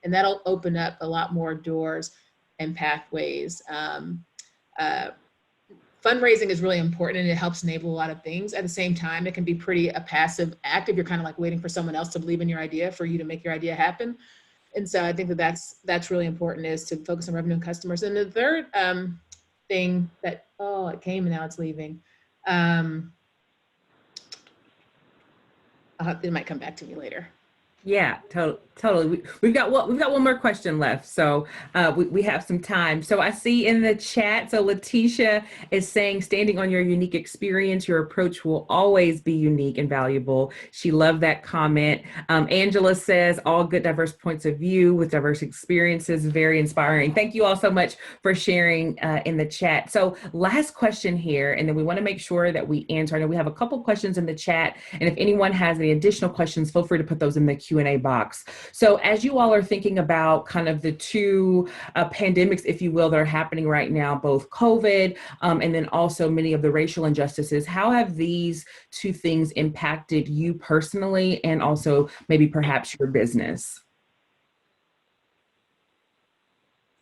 and that'll open up a lot more doors and pathways. Fundraising is really important, and it helps enable a lot of things. At the same time, it can be pretty a passive act if you're kind of like waiting for someone else to believe in your idea for you to make your idea happen. And so I think that's really important, is to focus on revenue and customers. And the third thing that, it came and now it's leaving. It might come back to me later. Yeah, totally. We've got one more question left, so we have some time. So I see in the chat, so Letitia is saying, standing on your unique experience, your approach will always be unique and valuable. She loved that comment. Angela says, all good, diverse points of view with diverse experiences, very inspiring. Thank you all so much for sharing in the chat. So last question here, and then we want to make sure that we answer. I know we have a couple questions in the chat, and if anyone has any additional questions, feel free to put those in the Q&A box. So as you all are thinking about kind of the two pandemics, if you will, that are happening right now, both COVID and then also many of the racial injustices, how have these two things impacted you personally and also maybe perhaps your business?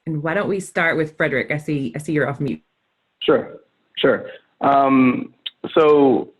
And why don't we start with Frederick? I see you're off mute. Sure. So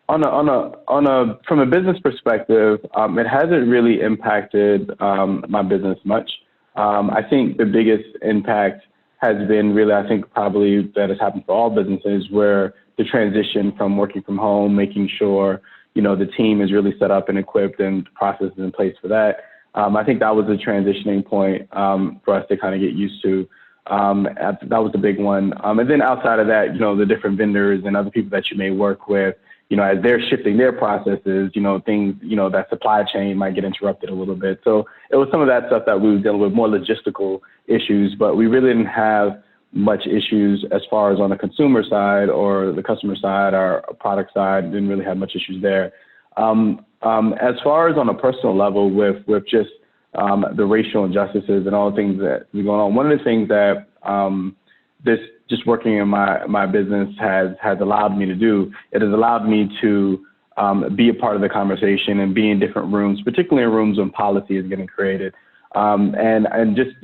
from a business perspective, it hasn't really impacted my business much. I think the biggest impact has been really, I think probably that has happened for all businesses, where the transition from working from home, making sure, the team is really set up and equipped and processes in place for that. I think that was a transitioning point for us to kind of get used to. That was the big one. And then outside of that, the different vendors and other people that you may work with, as they're shifting their processes, things, that supply chain might get interrupted a little bit. So it was some of that stuff that we were dealing with, more logistical issues, but we really didn't have much issues as far as on the consumer side or the customer side, or product side, didn't really have much issues there. As far as on a personal level with just the racial injustices and all the things that are going on, one of the things that just working in my business has allowed me to do, it has allowed me to be a part of the conversation and be in different rooms, particularly in rooms when policy is getting created. And just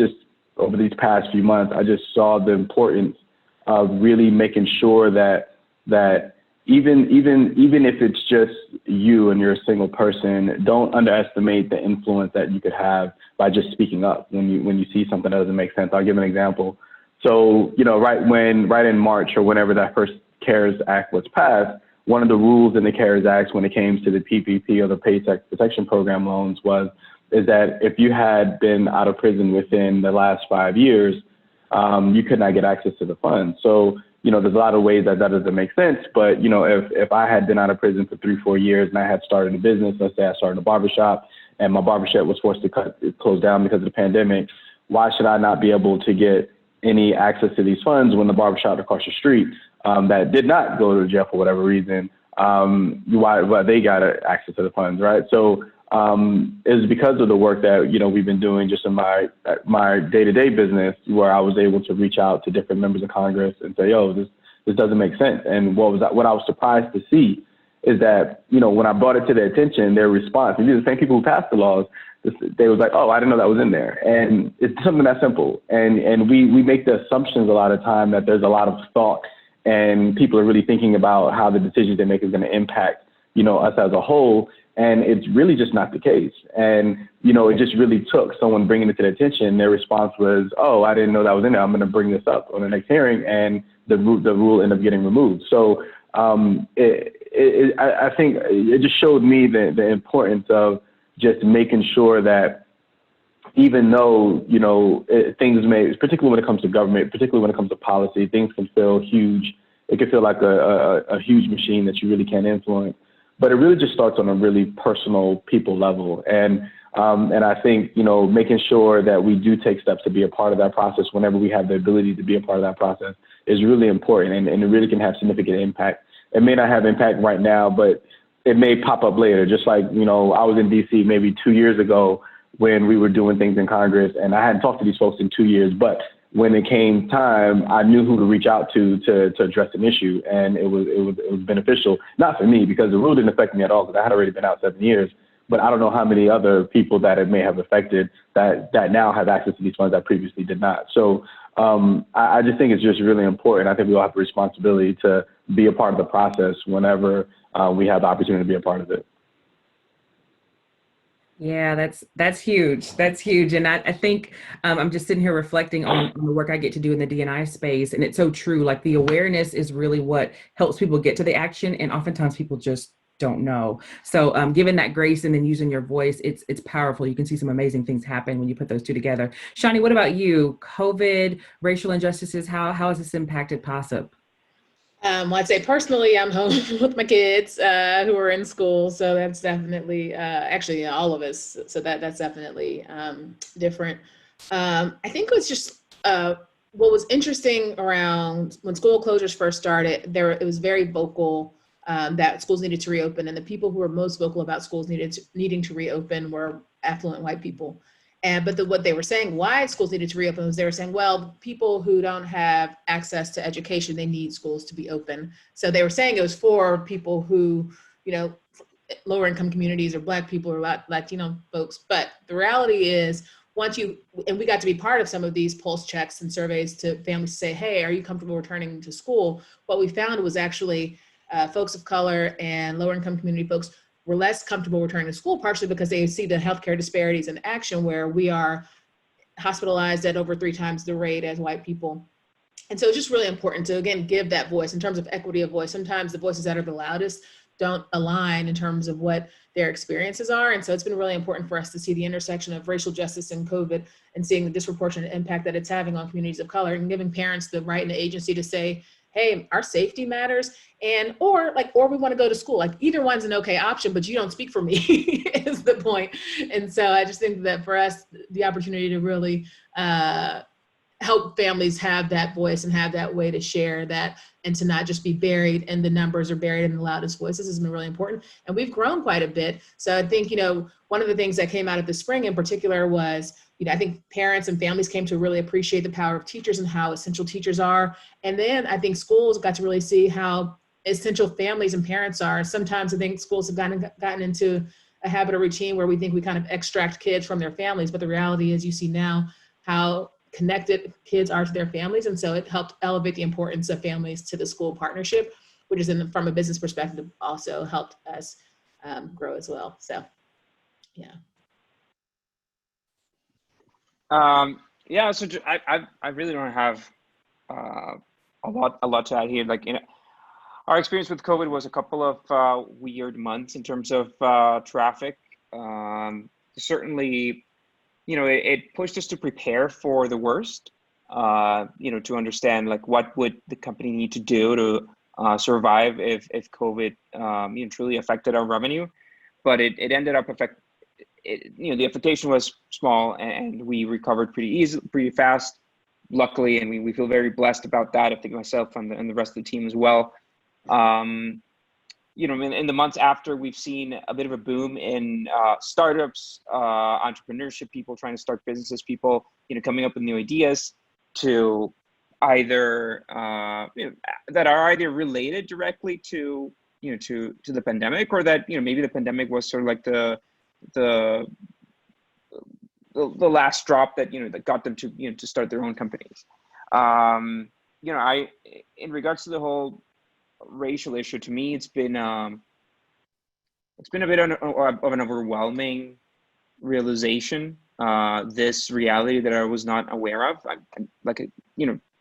over these past few months, I just saw the importance of really making sure that even if it's just you and you're a single person, don't underestimate the influence that you could have by just speaking up when you see something that doesn't make sense. I'll give an example. So, right in March or whenever that first CARES Act was passed, one of the rules in the CARES Act when it came to the PPP or the Paycheck Protection Program loans is that if you had been out of prison within the last 5 years, you could not get access to the funds. So, there's a lot of ways that doesn't make sense. But, if I had been out of prison for 3-4 years and I had started a business, let's say I started a barbershop and my barbershop was forced to close down because of the pandemic, why should I not be able to get any access to these funds when the barbershop across the street that did not go to jail for whatever reason, why they got access to the funds, right? So it's because of the work that, we've been doing just in my day-to-day business, where I was able to reach out to different members of Congress and say, yo, this doesn't make sense. And what I was surprised to see is that, when I brought it to their attention, their response, and these are the same people who passed the laws, they was like, oh, I didn't know that was in there. And it's something that simple. And we make the assumptions a lot of time that there's a lot of thought and people are really thinking about how the decisions they make is going to impact, us as a whole. And it's really just not the case. And, it just really took someone bringing it to their attention. Their response was, oh, I didn't know that was in there. I'm going to bring this up on the next hearing. And the rule ended up getting removed. So I think it just showed me the importance of just making sure that even though, things may, particularly when it comes to government, particularly when it comes to policy, things can feel huge. It can feel like a huge machine that you really can't influence. But it really just starts on a really personal people level. And I think, making sure that we do take steps to be a part of that process whenever we have the ability to be a part of that process is really important, and it really can have significant impact. It may not have impact right now, but it may pop up later. Just like, I was in DC maybe 2 years ago when we were doing things in Congress, and I hadn't talked to these folks in 2 years, but when it came time, I knew who to reach out to address an issue, and it was beneficial, not for me because the rule didn't affect me at all because I had already been out 7 years, but I don't know how many other people that it may have affected that now have access to these funds that previously did not. So I just think it's just really important. I think we all have a responsibility to be a part of the process whenever we have the opportunity to be a part of it. Yeah, that's huge. That's huge. And I think I'm just sitting here reflecting on the work I get to do in the D&I space. And it's so true. Like the awareness is really what helps people get to the action. And oftentimes people just don't know. So given that grace and then using your voice, it's powerful. You can see some amazing things happen when you put those two together. Shani, what about you? COVID, racial injustices, how has this impacted POSSIP? Well, I'd say personally, I'm home with my kids who are in school. So that's definitely, actually all of us. So that's definitely different. I think it was just what was interesting around when school closures first started, it was very vocal that schools needed to reopen. And the people who were most vocal about schools needing to reopen were affluent white people. But what they were saying, why schools needed to reopen, was they were saying, well, people who don't have access to education, they need schools to be open. So they were saying it was for people who, lower income communities or Black people or Latino folks. But the reality is, and we got to be part of some of these pulse checks and surveys to families to say, hey, are you comfortable returning to school? What we found was actually folks of color and lower income community folks were less comfortable returning to school, partially because they see the healthcare disparities in action, where we are hospitalized at over 3 times the rate as white people. And so it's just really important to, again, give that voice in terms of equity of voice. Sometimes the voices that are the loudest don't align in terms of what their experiences are. And so it's been really important for us to see the intersection of racial justice and COVID and seeing the disproportionate impact that it's having on communities of color, and giving parents the right and the agency to say, hey, our safety matters, or we want to go to school. Like either one's an okay option, but you don't speak for me is the point. And so I just think that for us, the opportunity to really help families have that voice and have that way to share that, and to not just be buried in the numbers or buried in the loudest voices, has been really important. And we've grown quite a bit. So I think, one of the things that came out of the spring in particular was, I think parents and families came to really appreciate the power of teachers and how essential teachers are. And then I think schools got to really see how essential families and parents are. Sometimes I think schools have gotten into a habit or routine where we think we kind of extract kids from their families, but the reality is you see now how connected kids are to their families. And so it helped elevate the importance of families to the school partnership, which is from a business perspective also helped us grow as well. So, yeah. So I really don't have a lot to add here. Our experience with COVID was a couple of weird months in terms of traffic. Certainly, it pushed us to prepare for the worst. To understand what would the company need to do to survive if COVID truly affected our revenue. But it ended up the affectation was small, and we recovered pretty fast, luckily, and we feel very blessed about that. I think myself and the rest of the team as well. In the months after, we've seen a bit of a boom in startups, entrepreneurship, people trying to start businesses, people coming up with new ideas to either that are either related directly to the pandemic, or that maybe the pandemic was sort of like the last drop that that got them to start their own companies. In regards to the whole racial issue, to me it's been a bit of an overwhelming realization, this reality that I was not aware of.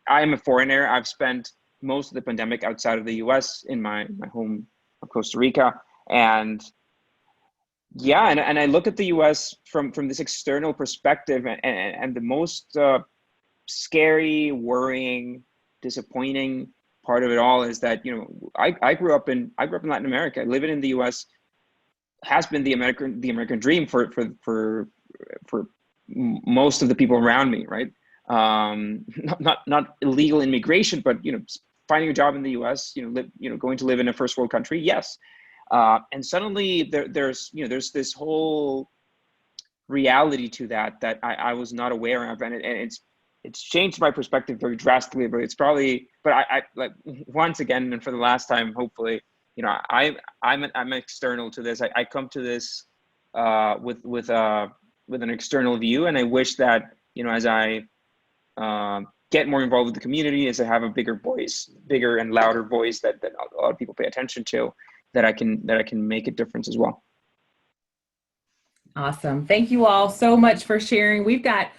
I am a foreigner. I've spent most of the pandemic outside of the US in my home of Costa Rica, and Yeah, and I look at the U.S. from this external perspective, and the most scary, worrying, disappointing part of it all is that, you know, I grew up in Latin America. Living in the U.S. has been the American dream for most of the people around me, right? Not illegal immigration, but, you know, finding a job in the U.S., going to live in a first world country, yes. And suddenly there's this whole reality to that I was not aware of, and it's changed my perspective very drastically. But it's probably, but I like, once again, and for the last time, hopefully, you know, I'm external to this. I come to this with an external view, and I wish that, you know, as I get more involved with the community, as I have a bigger and louder voice that a lot of people pay attention to, that I can make a difference as well. Awesome. Thank you all so much for sharing. We've got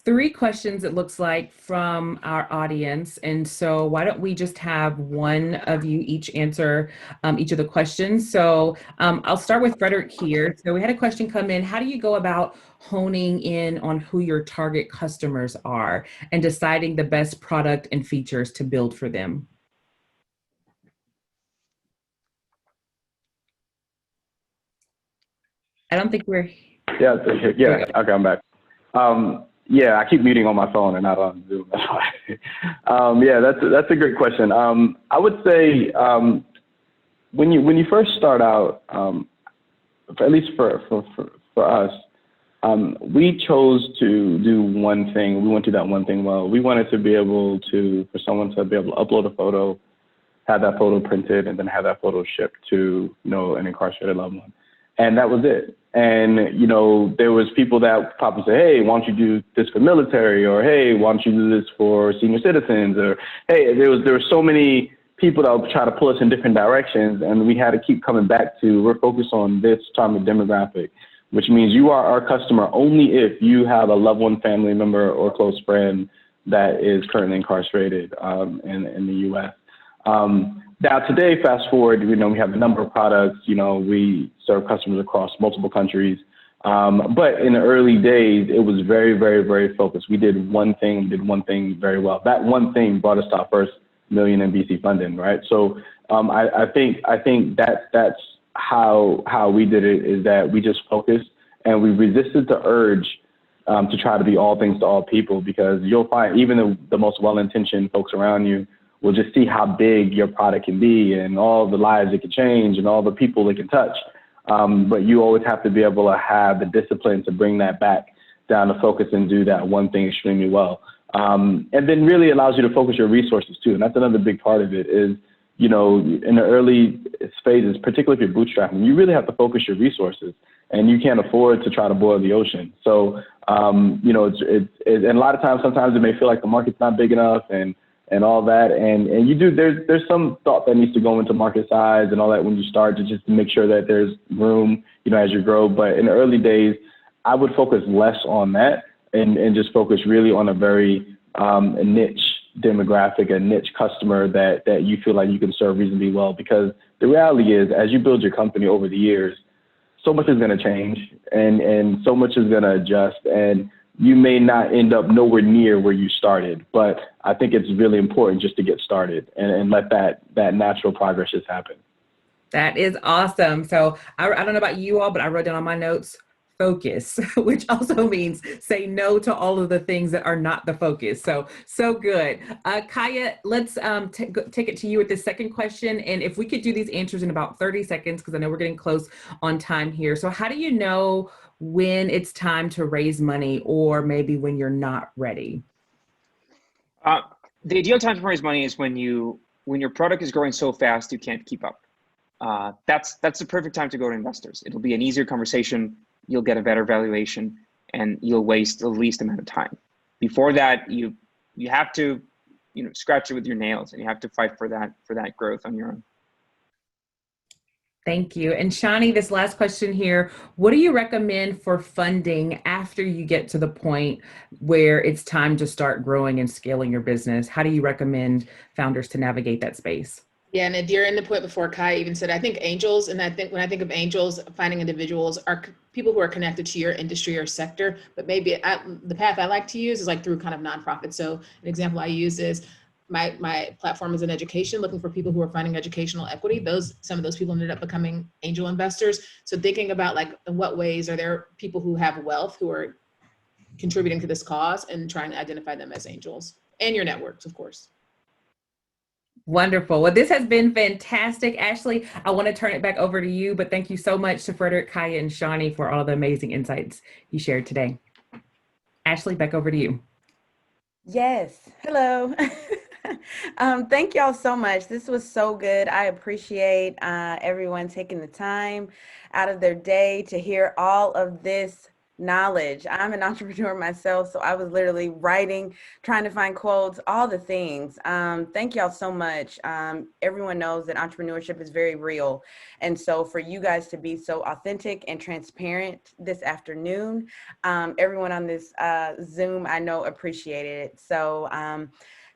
3 questions, it looks like, from our audience. And so why don't we just have one of you each answer each of the questions. So I'll start with Frederick here. So we had a question come in. How do you go about honing in on who your target customers are and deciding the best product and features to build for them? I don't think we're. Yeah, okay, I'm back. Yeah, I keep muting on my phone and not on Zoom. Yeah, that's a great question. I would say when you first start out, at least for us, we chose to do one thing. We went to that one thing well. We wanted to be able for someone to be able to upload a photo, have that photo printed, and then have that photo shipped to, you know, an incarcerated loved one. And that was it. And, you know, there was people that pop and say, hey, why don't you do this for military? Or, hey, why don't you do this for senior citizens? Or, hey, there were so many people that would try to pull us in different directions. And we had to keep coming back to, we're focused on this target demographic, which means you are our customer only if you have a loved one, family member, or close friend that is currently incarcerated in the U.S. Now today, fast forward, you know, we have a number of products, you know, we serve customers across multiple countries. But in the early days, it was very, very, very focused. We did one thing very well. That one thing brought us to our first $1 million in VC funding, right? So I think that's how we did it, is that we just focused and we resisted the urge to try to be all things to all people, because you'll find even the most well-intentioned folks around you will just see how big your product can be and all the lives it can change and all the people it can touch. But you always have to be able to have the discipline to bring that back down to focus and do that one thing extremely well. And then really allows you to focus your resources too. And that's another big part of it is, you know, in the early phases, particularly if you're bootstrapping, you really have to focus your resources, and you can't afford to try to boil the ocean. So, you know, and a lot of times, sometimes it may feel like the market's not big enough and all that. And you do, there's some thought that needs to go into market size and all that when you start, to just make sure that there's room, you know, as you grow. But in the early days, I would focus less on that and just focus really on a very a niche demographic, a niche customer that you feel like you can serve reasonably well. Because the reality is, as you build your company over the years, so much is going to change and so much is going to adjust, and you may not end up nowhere near where you started. But I think it's really important just to get started and let that natural progress just happen. That is awesome. So I don't know about you all, but I wrote down on my notes, focus, which also means say no to all of the things that are not the focus. So good. Kaya, let's take it to you with the second question. And if we could do these answers in about 30 seconds, because I know we're getting close on time here. So how do you know when it's time to raise money, or maybe when you're not ready? The ideal time to raise money is when your product is growing so fast you can't keep up. That's the perfect time to go to investors. It'll be an easier conversation. You'll get a better valuation, and you'll waste the least amount of time. Before that, you have to, you know, scratch it with your nails, and you have to fight for that growth on your own. Thank you. And Shani, this last question here, what do you recommend for funding after you get to the point where it's time to start growing and scaling your business? How do you recommend founders to navigate that space? Yeah, and you're in the point before Kai even said, I think angels, and I think when I think of angels, finding individuals are people who are connected to your industry or sector, but maybe the path I like to use is like through kind of nonprofit. So an example I use is my platform is in education, looking for people who are finding educational equity. Some of those people ended up becoming angel investors. So thinking about like in what ways are there people who have wealth who are contributing to this cause and trying to identify them as angels, and your networks, of course. Wonderful. Well, this has been fantastic. Ashley, I want to turn it back over to you, but thank you so much to Frederick, Kaya, and Shawnee for all the amazing insights you shared today. Ashley, back over to you. Yes. Hello. Thank y'all so much. This was so good. I appreciate everyone taking the time out of their day to hear all of this knowledge. I'm an entrepreneur myself, so I was literally writing, trying to find quotes, all the things. Thank y'all so much. Everyone knows that entrepreneurship is very real. And so for you guys to be so authentic and transparent this afternoon, everyone on this Zoom, I know appreciated it. So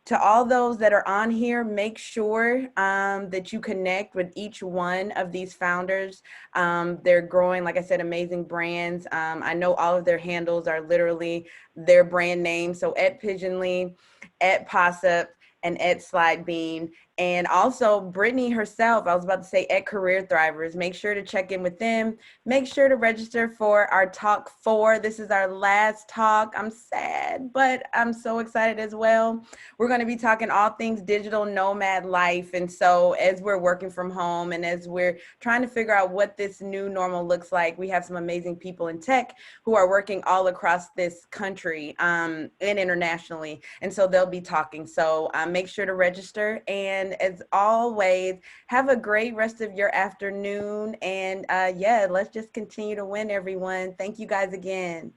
to all those that are on here, make sure that you connect with each one of these founders. They're growing, like I said, amazing brands. I know all of their handles are literally their brand name. So at Pigeonly, at Possup, and at Slidebean. And also Brittany herself, I was about to say at Career Thrivers. Make sure to check in with them. Make sure to register for our talk 4. This is our last talk. I'm sad, but I'm so excited as well. We're going to be talking all things digital nomad life. And so as we're working from home and as we're trying to figure out what this new normal looks like, we have some amazing people in tech who are working all across this country and internationally. And so they'll be talking. So make sure to register. And as always, have a great rest of your afternoon. And yeah, let's just continue to win, everyone. Thank you guys again.